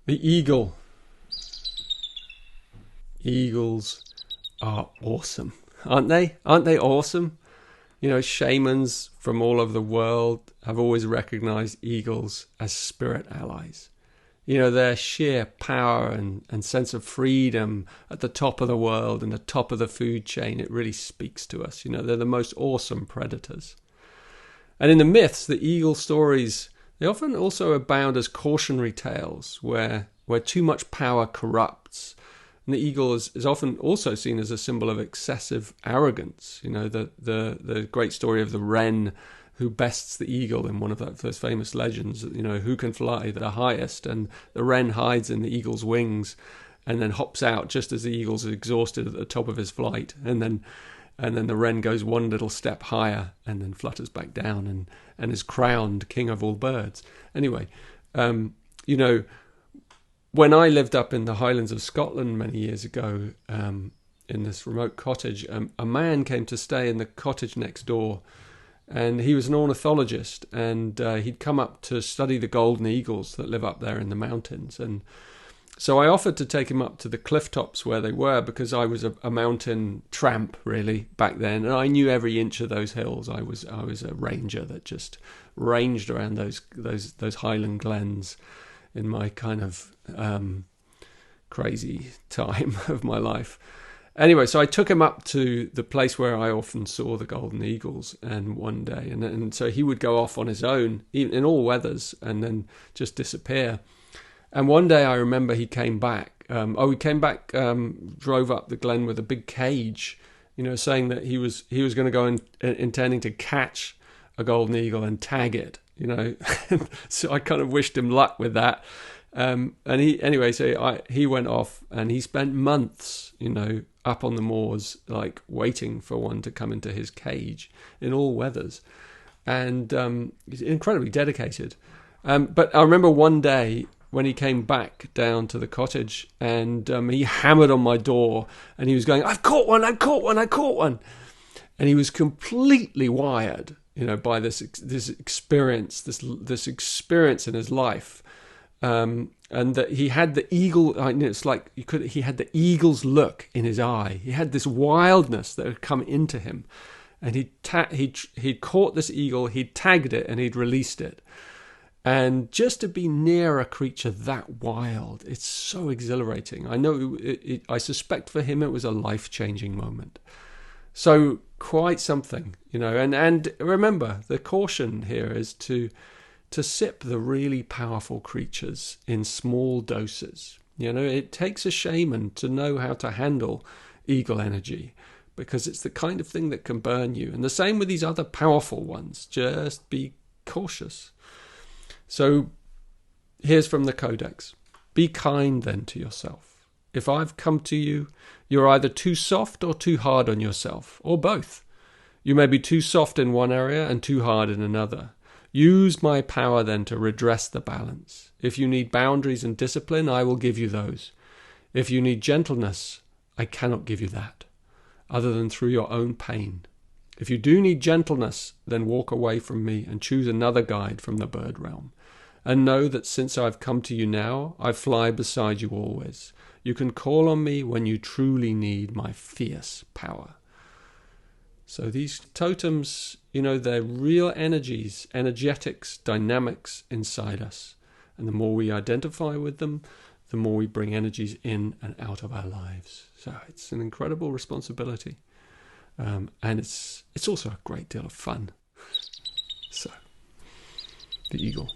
The eagle. Eagles are awesome, aren't they? Aren't they awesome? You know, shamans from all over the world have always recognized eagles as spirit allies. You know, their sheer power and sense of freedom at the top of the world and the top of the food chain, it really speaks to us. You know, they're the most awesome predators. And in the myths, the eagle stories, they often also abound as cautionary tales where too much power corrupts. And the eagle is often also seen as a symbol of excessive arrogance. You know, the great story of the wren who bests the eagle in one of those famous legends, you know, who can fly the highest, and the wren hides in the eagle's wings and then hops out just as the eagle's exhausted at the top of his flight, and then the wren goes one little step higher and then flutters back down and is crowned king of all birds. Anyway, you know, when I lived up in the Highlands of Scotland many years ago, in this remote cottage, a man came to stay in the cottage next door, and he was an ornithologist, and he'd come up to study the golden eagles that live up there in the mountains. And so I offered to take him up to the cliff tops where they were, because I was a mountain tramp really back then, and I knew every inch of those hills. I was a ranger that just ranged around those highland glens in my kind of crazy time of my life. Anyway, so I took him up to the place where I often saw the golden eagles, and one day, and so he would go off on his own, even in all weathers, and then just disappear. And one day I remember he came back. Drove up the glen with a big cage, you know, saying that he was going to go intending to catch a golden eagle and tag it, you know. So I kind of wished him luck with that. And he went off, and he spent months, you know, up on the moors, like waiting for one to come into his cage in all weathers. And he's incredibly dedicated. But I remember one day when he came back down to the cottage, and he hammered on my door, and he was going, I've caught one. And he was completely wired, you know, by this experience in his life. And that he had the eagle. It's like he had the eagle's look in his eye. He had this wildness that had come into him, and he'd caught this eagle, he'd tagged it, and he'd released it. And just to be near a creature that wild, it's so exhilarating. I know. I suspect for him it was a life-changing moment. So quite something, you know. And remember, the caution here is to sip the really powerful creatures in small doses. You know, it takes a shaman to know how to handle eagle energy, because it's the kind of thing that can burn you. And the same with these other powerful ones. Just be cautious. So here's from the Codex. Be kind then to yourself. If I've come to you, you're either too soft or too hard on yourself, or both. You may be too soft in one area and too hard in another. Use my power then to redress the balance. If you need boundaries and discipline, I will give you those. If you need gentleness, I cannot give you that, other than through your own pain. If you do need gentleness, then walk away from me and choose another guide from the bird realm. And know that since I've come to you now, I fly beside you always. You can call on me when you truly need my fierce power. So these totems, you know, they're real energies, energetics, dynamics inside us. And the more we identify with them, the more we bring energies in and out of our lives. So it's an incredible responsibility. And it's also a great deal of fun. So, the eagle.